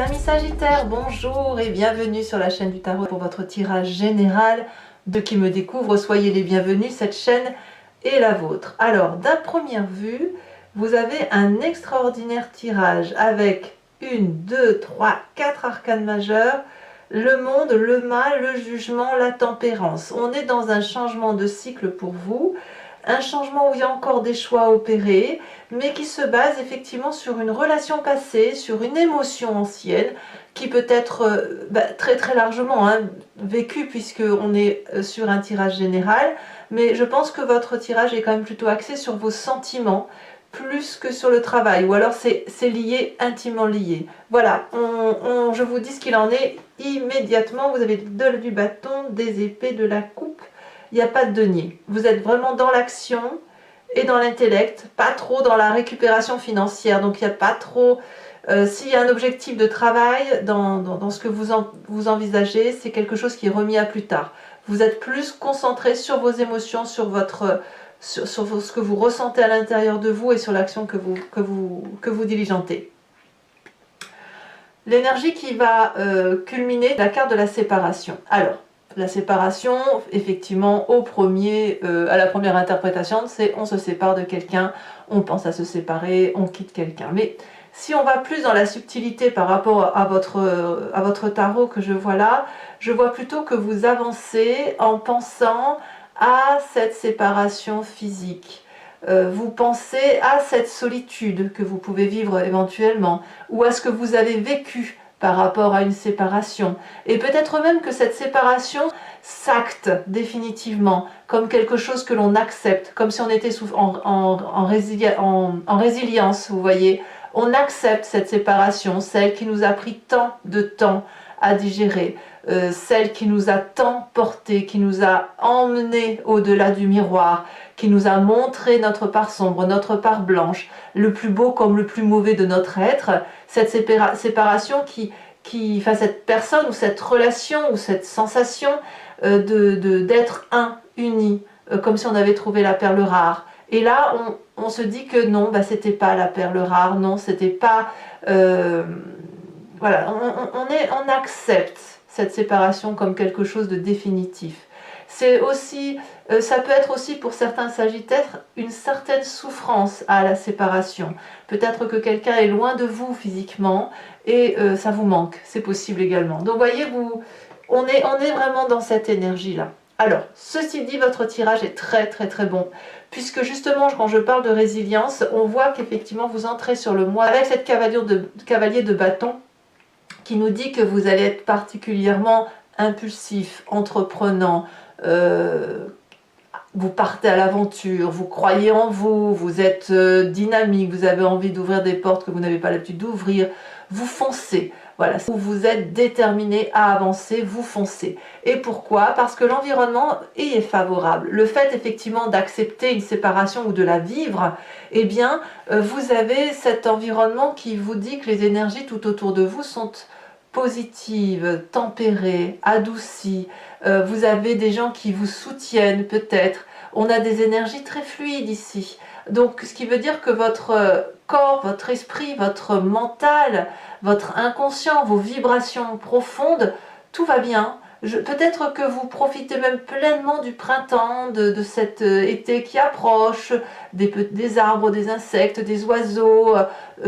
Amis Sagittaires, bonjour et bienvenue sur la chaîne du tarot pour votre tirage général. De qui me découvrent, soyez les bienvenus, cette chaîne est la vôtre. Alors, d'un première vue, vous avez un extraordinaire tirage avec 1, 2, 3, 4 arcanes majeurs, le monde, le mal, le jugement, la tempérance. On est dans un changement de cycle pour vous. Un changement où il y a encore des choix à opérer, mais qui se base effectivement sur une relation passée, sur une émotion ancienne, qui peut être très très largement vécue, puisqu'on est sur un tirage général, mais je pense que votre tirage est quand même plutôt axé sur vos sentiments, plus que sur le travail, ou alors c'est lié, intimement lié. Voilà, je vous dis ce qu'il en est immédiatement. Vous avez du bâton, des épées, de la coupe. Il n'y a pas de denier. Vous êtes vraiment dans l'action et dans l'intellect, pas trop dans la récupération financière. Donc il n'y a pas trop... S'il y a un objectif de travail dans ce que vous envisagez, c'est quelque chose qui est remis à plus tard. Vous êtes plus concentré sur vos émotions, sur ce que vous ressentez à l'intérieur de vous et sur l'action que vous diligentez. L'énergie qui va culminer, la carte de la séparation. Alors, la séparation, effectivement, à la première interprétation, c'est on se sépare de quelqu'un, on pense à se séparer, on quitte quelqu'un. Mais si on va plus dans la subtilité par rapport à votre tarot que je vois là, je vois plutôt que vous avancez en pensant à cette séparation physique. Vous pensez à cette solitude que vous pouvez vivre éventuellement, ou à ce que vous avez vécu par rapport à une séparation. Et peut-être même que cette séparation s'acte définitivement comme quelque chose que l'on accepte, comme si on était en résilience, vous voyez. On accepte cette séparation, celle qui nous a pris tant de temps à digérer, celle qui nous a tant porté, qui nous a emmené au-delà du miroir, qui nous a montré notre part sombre, notre part blanche, le plus beau comme le plus mauvais de notre être. Cette séparation enfin cette personne ou cette relation ou cette sensation d'être uni, comme si on avait trouvé la perle rare. Et là, on se dit que non, c'était pas la perle rare, non, c'était pas... voilà, on accepte cette séparation comme quelque chose de définitif. C'est aussi, ça peut être aussi pour certains Sagittaires une certaine souffrance à la séparation. Peut-être que quelqu'un est loin de vous physiquement et ça vous manque, c'est possible également. Donc voyez, on est vraiment dans cette énergie-là. Alors, ceci dit, votre tirage est très très très bon, puisque justement, quand je parle de résilience, on voit qu'effectivement vous entrez sur le mois avec cette cavalier de bâton qui nous dit que vous allez être particulièrement impulsif, entreprenant, vous partez à l'aventure, vous croyez en vous, vous êtes dynamique, vous avez envie d'ouvrir des portes que vous n'avez pas l'habitude d'ouvrir, vous foncez. Voilà, vous êtes déterminé à avancer, vous foncez. Et pourquoi? Parce que l'environnement est favorable. Le fait effectivement d'accepter une séparation ou de la vivre, eh bien, vous avez cet environnement qui vous dit que les énergies tout autour de vous sont positives, tempérées, adoucies. Vous avez des gens qui vous soutiennent peut-être. On a des énergies très fluides ici. Donc, ce qui veut dire que votre corps, votre esprit, votre mental, votre inconscient, vos vibrations profondes, tout va bien. Peut-être que vous profitez même pleinement du printemps, de cet été qui approche, des arbres, des insectes, des oiseaux,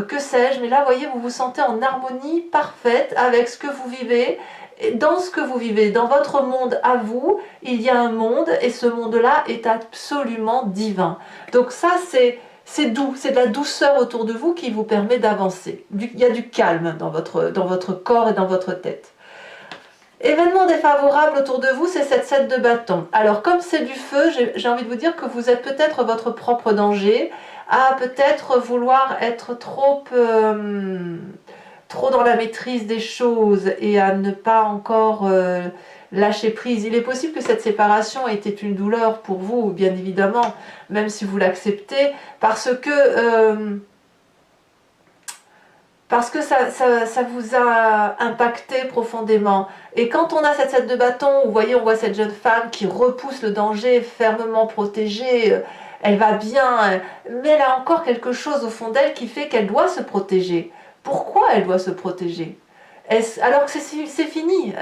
que sais-je. Mais là, vous voyez, vous vous sentez en harmonie parfaite avec ce que vous vivez. Et dans ce que vous vivez, dans votre monde à vous, il y a un monde et ce monde-là est absolument divin. Donc ça, c'est doux, c'est de la douceur autour de vous qui vous permet d'avancer. Il y a du calme dans votre corps et dans votre tête. Événement défavorable autour de vous, c'est cette 7 de bâton. Alors comme c'est du feu, j'ai envie de vous dire que vous êtes peut-être votre propre danger, à peut-être vouloir être trop dans la maîtrise des choses et à ne pas encore lâcher prise. Il est possible que cette séparation ait été une douleur pour vous, bien évidemment, même si vous l'acceptez, parce que ça vous a impacté profondément. Et quand on a cette 7 de bâton, vous voyez, on voit cette jeune femme qui repousse le danger, fermement protégée, elle va bien, mais elle a encore quelque chose au fond d'elle qui fait qu'elle doit se protéger. Pourquoi elle doit se protéger? Alors que c'est fini,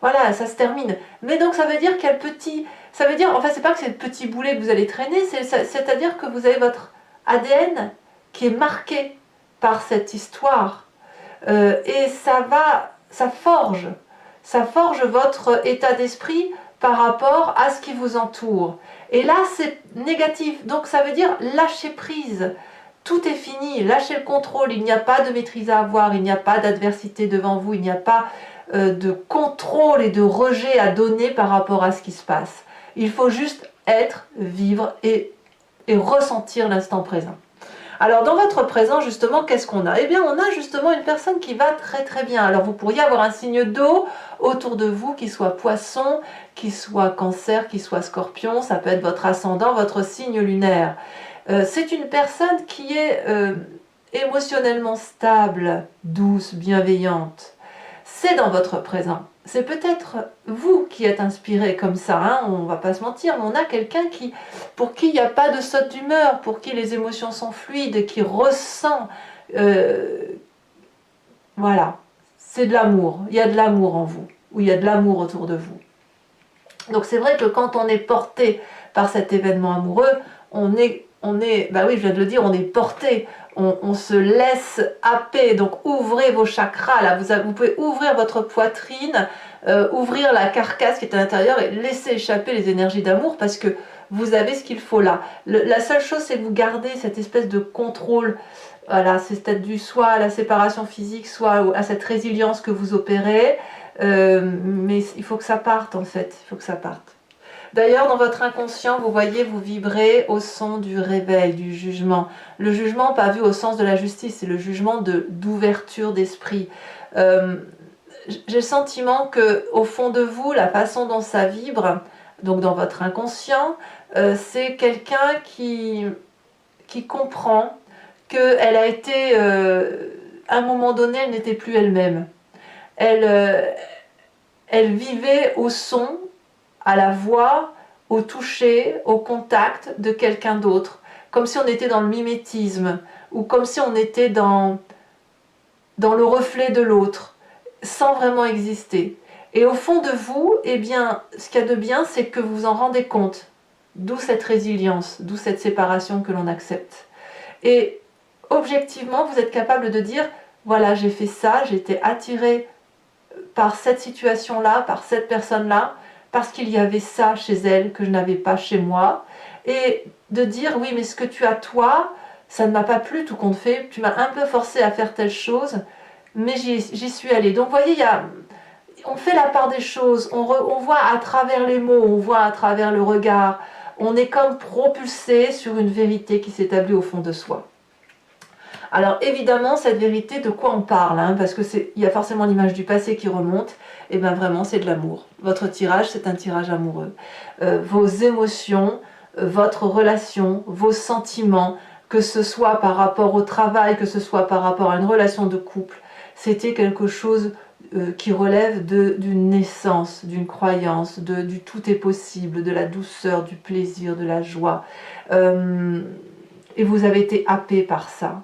voilà, ça se termine. Mais donc ça veut dire qu'il y a le petit, ça veut dire, enfin c'est pas que c'est le petit boulet que vous allez traîner, c'est-à-dire que vous avez votre ADN qui est marqué par cette histoire. Et ça forge votre état d'esprit par rapport à ce qui vous entoure. Et là, c'est négatif. Donc ça veut dire lâcher prise. Tout est fini, lâchez le contrôle, il n'y a pas de maîtrise à avoir, il n'y a pas d'adversité devant vous, il n'y a pas de contrôle et de rejet à donner par rapport à ce qui se passe. Il faut juste être, vivre et ressentir l'instant présent. Alors dans votre présent justement, qu'est-ce qu'on a? Eh bien on a justement une personne qui va très très bien. Alors vous pourriez avoir un signe d'eau autour de vous, qui soit poisson, qui soit cancer, qui soit scorpion, ça peut être votre ascendant, votre signe lunaire. C'est une personne qui est émotionnellement stable, douce, bienveillante. C'est dans votre présent. C'est peut-être vous qui êtes inspiré comme ça, hein, on ne va pas se mentir, mais on a quelqu'un pour qui il n'y a pas de saute d'humeur, pour qui les émotions sont fluides, qui ressent. Voilà, c'est de l'amour, il y a de l'amour en vous, ou il y a de l'amour autour de vous. Donc c'est vrai que quand on est porté par cet événement amoureux, bah oui, je viens de le dire, on est porté, on se laisse happer. Donc ouvrez vos chakras, là, vous pouvez ouvrir votre poitrine, ouvrir la carcasse qui est à l'intérieur et laisser échapper les énergies d'amour parce que vous avez ce qu'il faut là. La seule chose, c'est que vous gardez cette espèce de contrôle. Voilà, c'est peut-être dû soit à la séparation physique, soit à cette résilience que vous opérez. Mais il faut que ça parte en fait, il faut que ça parte. D'ailleurs, dans votre inconscient, vous voyez, vous vibrez au son du réveil, du jugement. Le jugement, pas vu au sens de la justice, c'est le jugement d'ouverture d'esprit. J'ai le sentiment que, au fond de vous, la façon dont ça vibre, donc dans votre inconscient, c'est quelqu'un qui comprend qu'elle a été, à un moment donné, elle n'était plus elle-même. Elle vivait au son, à la voix, au toucher, au contact de quelqu'un d'autre, comme si on était dans le mimétisme, ou comme si on était dans le reflet de l'autre, sans vraiment exister. Et au fond de vous, eh bien, ce qu'il y a de bien, c'est que vous vous en rendez compte, d'où cette résilience, d'où cette séparation que l'on accepte. Et objectivement, vous êtes capable de dire, voilà, j'ai fait ça, j'ai été attirée par cette situation-là, par cette personne-là, parce qu'il y avait ça chez elle que je n'avais pas chez moi, et de dire oui mais ce que tu as toi, ça ne m'a pas plu tout compte fait, tu m'as un peu forcé à faire telle chose, mais j'y suis allée. Donc vous voyez, on fait la part des choses, on voit à travers les mots, on voit à travers le regard, on est comme propulsé sur une vérité qui s'établit au fond de soi. Alors évidemment, cette vérité, de quoi on parle, hein, parce qu'il y a forcément l'image du passé qui remonte, et bien vraiment c'est de l'amour. Votre tirage, c'est un tirage amoureux. Vos émotions, votre relation, vos sentiments, que ce soit par rapport au travail, que ce soit par rapport à une relation de couple, c'était quelque chose qui relève d'une naissance, d'une croyance, du tout est possible, de la douceur, du plaisir, de la joie. Et vous avez été happé par ça.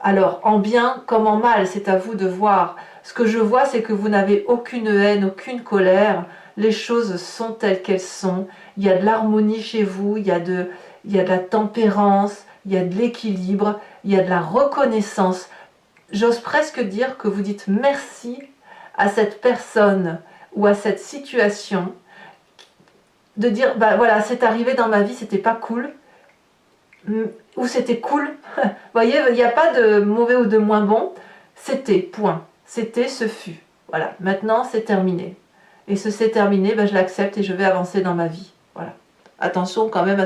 Alors, en bien comme en mal, c'est à vous de voir. Ce que je vois, c'est que vous n'avez aucune haine, aucune colère. Les choses sont telles qu'elles sont. Il y a de l'harmonie chez vous, il y a de la tempérance, il y a de l'équilibre, il y a de la reconnaissance. J'ose presque dire que vous dites merci à cette personne ou à cette situation. De dire, bah voilà, c'est arrivé dans ma vie, c'était pas cool. Ou c'était cool. Vous voyez, il n'y a pas de mauvais ou de moins bon. C'était, point. C'était, ce fut. Voilà, maintenant c'est terminé. Et ce c'est terminé, ben, je l'accepte et je vais avancer dans ma vie. Voilà. Attention quand même à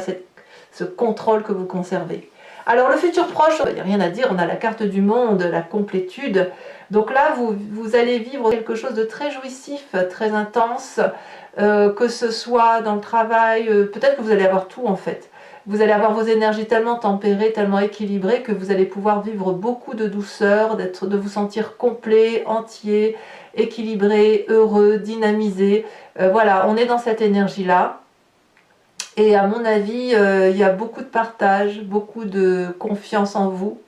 ce contrôle que vous conservez. Alors le futur proche, il n'y a rien à dire, on a la carte du monde, la complétude. Donc là, vous allez vivre quelque chose de très jouissif, très intense, que ce soit dans le travail, peut-être que vous allez avoir tout en fait. Vous allez avoir vos énergies tellement tempérées, tellement équilibrées que vous allez pouvoir vivre beaucoup de douceur, de vous sentir complet, entier, équilibré, heureux, dynamisé. Voilà, on est dans cette énergie-là. Et à mon avis, il y a beaucoup de partage, beaucoup de confiance en vous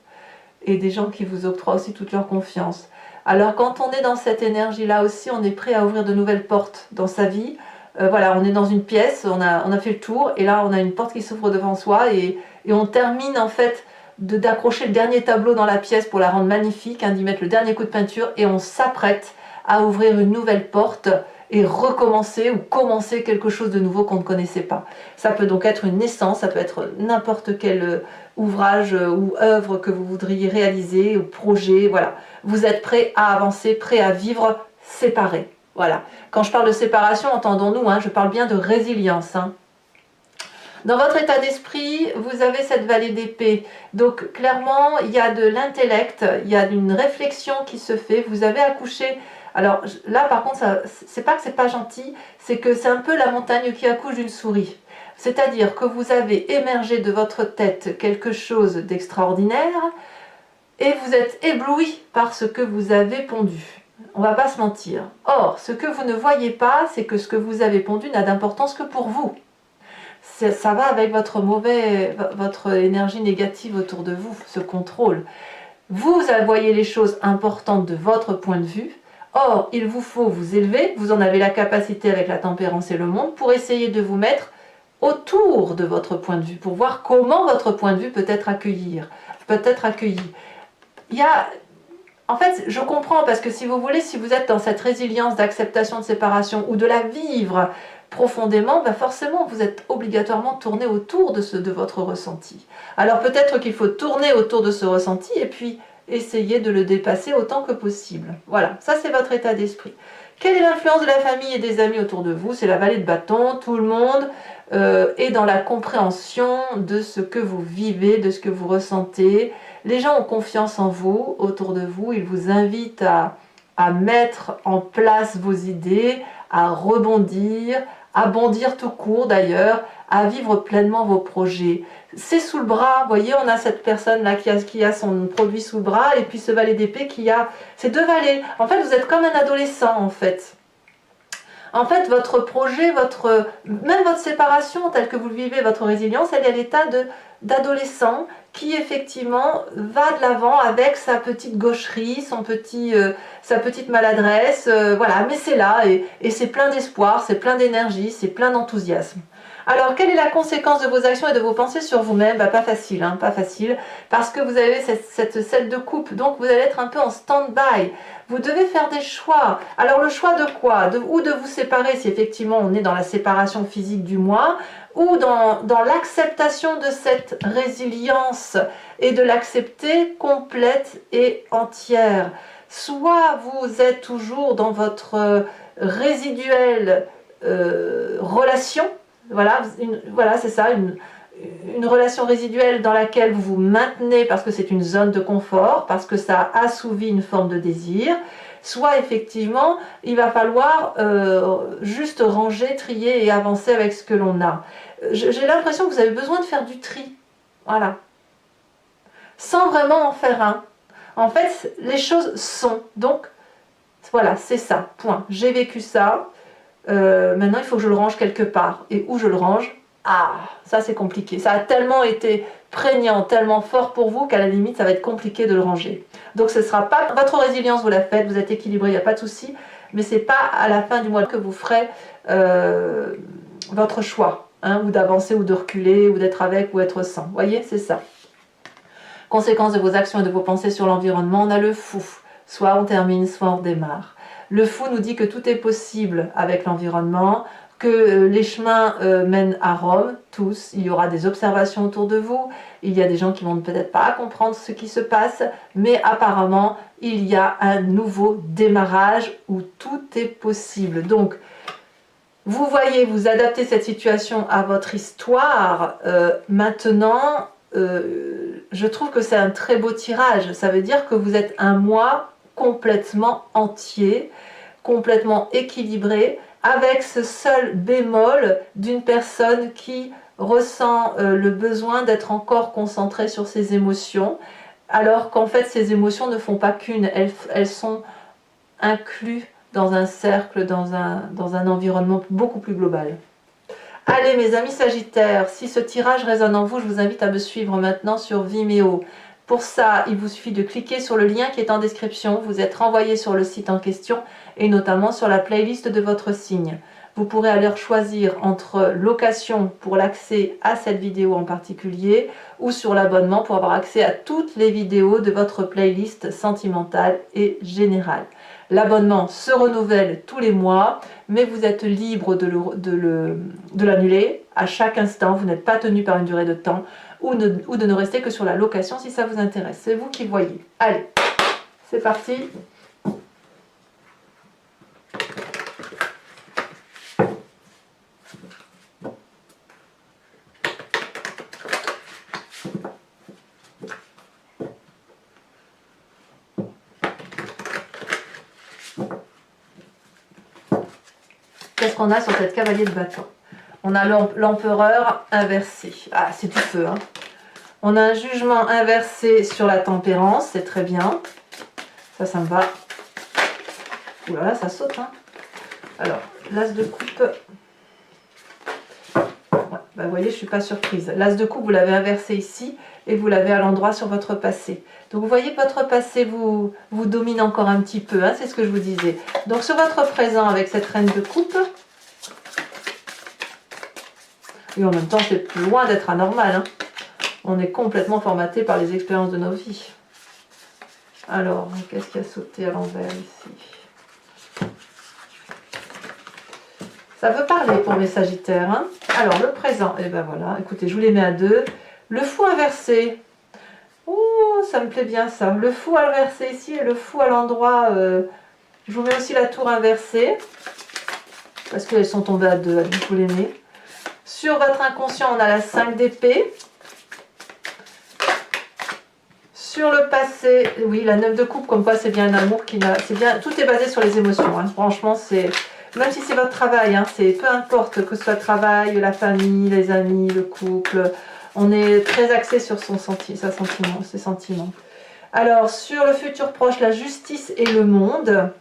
et des gens qui vous octroient aussi toute leur confiance. Alors quand on est dans cette énergie-là aussi, on est prêt à ouvrir de nouvelles portes dans sa vie. Voilà, on est dans une pièce, on a fait le tour, et là on a une porte qui s'ouvre devant soi, et on termine en fait d'accrocher le dernier tableau dans la pièce pour la rendre magnifique, hein, d'y mettre le dernier coup de peinture, et on s'apprête à ouvrir une nouvelle porte et recommencer ou commencer quelque chose de nouveau qu'on ne connaissait pas. Ça peut donc être une naissance, ça peut être n'importe quel ouvrage ou œuvre que vous voudriez réaliser ou projet, voilà. Vous êtes prêt à avancer, prêt à vivre séparé. Voilà. Quand je parle de séparation, entendons-nous, hein, je parle bien de résilience. Hein. Dans votre état d'esprit, vous avez cette vallée d'épée. Donc clairement, il y a de l'intellect, il y a une réflexion qui se fait. Vous avez accouché. Alors là, par contre, c'est pas que c'est pas gentil, c'est que c'est un peu la montagne qui accouche d'une souris. C'est-à-dire que vous avez émergé de votre tête quelque chose d'extraordinaire et vous êtes ébloui par ce que vous avez pondu. On va pas se mentir. Or, ce que vous ne voyez pas, c'est que ce que vous avez pondu n'a d'importance que pour vous. Ça va avec votre énergie négative autour de vous, ce contrôle. Vous voyez les choses importantes de votre point de vue. Or, il vous faut vous élever, vous en avez la capacité avec la tempérance et le monde, pour essayer de vous mettre autour de votre point de vue, pour voir comment votre point de vue peut être accueilli. En fait, je comprends, parce que si vous voulez, si vous êtes dans cette résilience d'acceptation de séparation ou de la vivre profondément, ben forcément, vous êtes obligatoirement tourné autour de votre ressenti. Alors peut-être qu'il faut tourner autour de ce ressenti et puis essayer de le dépasser autant que possible. Voilà, ça c'est votre état d'esprit. Quelle est l'influence de la famille et des amis autour de vous? C'est la vallée de bâton, tout le monde est dans la compréhension de ce que vous vivez, de ce que vous ressentez. Les gens ont confiance en vous, autour de vous, ils vous invitent à mettre en place vos idées, à rebondir, à bondir tout court d'ailleurs, à vivre pleinement vos projets. C'est sous le bras, vous voyez, on a cette personne-là qui a son produit sous le bras, et puis ce valet d'épée qui a ces deux valets. En fait, vous êtes comme un adolescent, en fait. En fait, votre projet, même votre séparation, telle que vous le vivez, votre résilience, elle est à l'état d'adolescent qui, effectivement, va de l'avant avec sa petite gaucherie, sa petite maladresse, voilà, mais c'est là, et c'est plein d'espoir, c'est plein d'énergie, c'est plein d'enthousiasme. Alors, quelle est la conséquence de vos actions et de vos pensées sur vous-même? Pas facile, hein, pas facile, parce que vous avez cette selle de coupe, donc vous allez être un peu en stand-by. Vous devez faire des choix. Alors, le choix de quoi? Ou de vous séparer, si effectivement on est dans la séparation physique du moi, ou dans l'acceptation de cette résilience et de l'accepter complète et entière. Soit vous êtes toujours dans votre résiduelle relation, voilà, c'est ça, une relation résiduelle dans laquelle vous vous maintenez parce que c'est une zone de confort, parce que ça assouvit une forme de désir, soit effectivement il va falloir juste ranger, trier et avancer avec ce que l'on a. J'ai l'impression que vous avez besoin de faire du tri, voilà, sans vraiment en faire un. En fait, les choses sont, donc voilà, c'est ça, point. J'ai vécu ça. Maintenant il faut que je le range quelque part, et où je le range, ça c'est compliqué, ça a tellement été prégnant, tellement fort pour vous qu'à la limite ça va être compliqué de le ranger. Donc ce ne sera pas votre résilience, vous la faites, vous êtes équilibré, il n'y a pas de souci, mais c'est pas à la fin du mois que vous ferez votre choix, hein, ou d'avancer ou de reculer, ou d'être avec ou être sans, vous voyez, c'est ça. Conséquence de vos actions et de vos pensées sur l'environnement, on a le fou, soit on termine, soit on démarre. Le fou nous dit que tout est possible avec l'environnement, que les chemins mènent à Rome, tous. Il y aura des observations autour de vous, il y a des gens qui vont peut-être pas comprendre ce qui se passe, mais apparemment, il y a un nouveau démarrage où tout est possible. Donc, vous voyez, vous adaptez cette situation à votre histoire. Maintenant, je trouve que c'est un très beau tirage. Ça veut dire que vous êtes un moi complètement entier, complètement équilibré, avec ce seul bémol d'une personne qui ressent le besoin d'être encore concentrée sur ses émotions, alors qu'en fait ces émotions ne font pas qu'une, elles sont incluses dans un cercle, dans un environnement beaucoup plus global. Allez mes amis Sagittaires, si ce tirage résonne en vous, je vous invite à me suivre maintenant sur Vimeo. Pour ça, il vous suffit de cliquer sur le lien qui est en description. Vous êtes renvoyé sur le site en question et notamment sur la playlist de votre signe. Vous pourrez alors choisir entre location pour l'accès à cette vidéo en particulier ou sur l'abonnement pour avoir accès à toutes les vidéos de votre playlist sentimentale et générale. L'abonnement se renouvelle tous les mois, mais vous êtes libre de l'annuler à chaque instant. Vous n'êtes pas tenu par une durée de temps ou de ne rester que sur la location si ça vous intéresse. C'est vous qui voyez. Allez, c'est parti. Qu'est-ce qu'on a sur cette cavalier de bâton? On a l'empereur inversé. Ah, c'est du feu, hein. On a un jugement inversé sur la tempérance, c'est très bien. Ça me va. Ouh là là, ça saute, hein. Alors, l'as de coupe. Ouais, bah, vous voyez, je ne suis pas surprise. L'as de coupe, vous l'avez inversé ici et vous l'avez à l'endroit sur votre passé. Donc vous voyez que votre passé vous domine encore un petit peu, hein, c'est ce que je vous disais. Donc sur votre présent avec cette reine de coupe, et en même temps c'est plus loin d'être anormal, hein. On est complètement formaté par les expériences de nos vies. Alors, qu'est-ce qui a sauté à l'envers ici? Ça veut parler pour mes Sagittaires, hein. Alors le présent, et ben voilà, écoutez, je vous les mets à deux. Le fou inversé. Oh, ça me plaît bien ça. Le fou inversé ici et le fou à l'endroit. Je vous mets aussi la tour inversée. Parce qu'elles sont tombées à deux, vous les mettez. Sur votre inconscient, on a la 5 d'épée. Sur le passé, oui, la 9 de coupe, comme quoi c'est bien un amour qui n'a. C'est bien, tout est basé sur les émotions, hein. Franchement, c'est. Même si c'est votre travail, hein, c'est peu importe que ce soit le travail, la famille, les amis, le couple. On est très axé sur ses sentiments. Alors, sur le futur proche, la justice et le monde.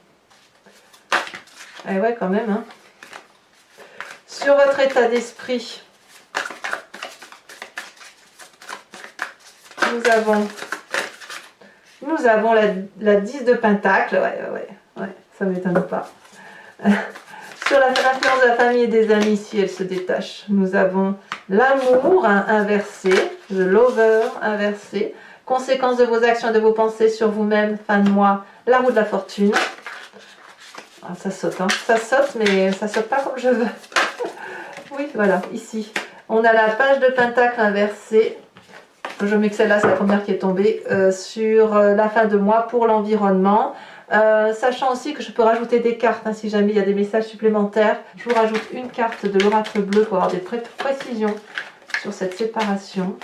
Eh ouais, quand même. Hein. Sur votre état d'esprit, nous avons la 10 de pentacle. Ouais, ça ne m'étonne pas. Sur l'influence de la famille et des amis, si elle se détache, nous avons l'amour, hein, inversé, le lover inversé, conséquence de vos actions et de vos pensées sur vous-même, fin de mois, la roue de la fortune. Ah, ça saute, hein. Ça saute, mais ça saute pas comme je veux. Oui, voilà, ici. On a la page de pentacle inversée. Je mets que celle-là, c'est la première qui est tombée, sur la fin de mois pour l'environnement. Sachant aussi que je peux rajouter des cartes, hein, si jamais il y a des messages supplémentaires. Je vous rajoute une carte de l'oracle bleu pour avoir des précisions sur cette séparation.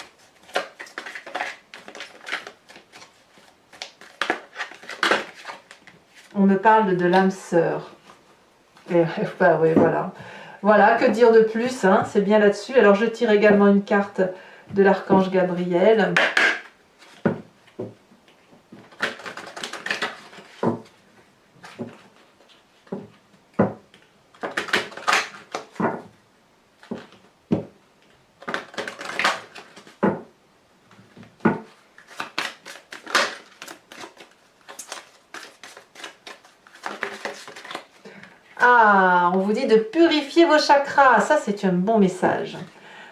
On me parle de l'âme sœur. Bah oui, voilà. Voilà, que dire de plus, hein, c'est bien là-dessus. Alors je tire également une carte de l'archange Gabriel. Ah, on vous dit de purifier vos chakras. Ça, c'est un bon message.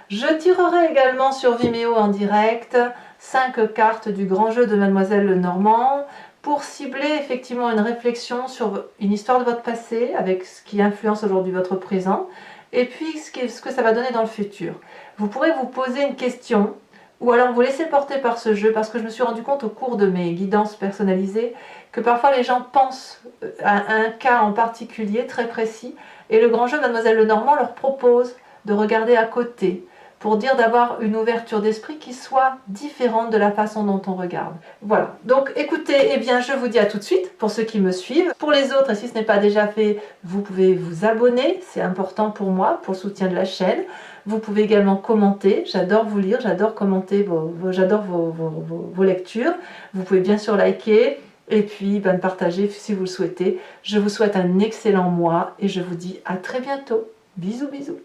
Je tirerai également sur Vimeo en direct 5 cartes du grand jeu de Mademoiselle Lenormand pour cibler effectivement une réflexion sur une histoire de votre passé avec ce qui influence aujourd'hui votre présent et puis ce que ça va donner dans le futur. Vous pourrez vous poser une question ou alors vous laisser porter par ce jeu parce que je me suis rendu compte au cours de mes guidances personnalisées que parfois les gens pensent à un cas en particulier très précis et le grand jeu Mademoiselle Lenormand leur propose de regarder à côté pour dire d'avoir une ouverture d'esprit qui soit différente de la façon dont on regarde. Voilà, donc écoutez, eh bien je vous dis à tout de suite pour ceux qui me suivent. Pour les autres, et si ce n'est pas déjà fait, vous pouvez vous abonner, c'est important pour moi, pour le soutien de la chaîne. Vous pouvez également commenter, j'adore vous lire, j'adore commenter, j'adore vos lectures. Vous pouvez bien sûr liker et puis partager si vous le souhaitez. Je vous souhaite un excellent mois et je vous dis à très bientôt. Bisous bisous.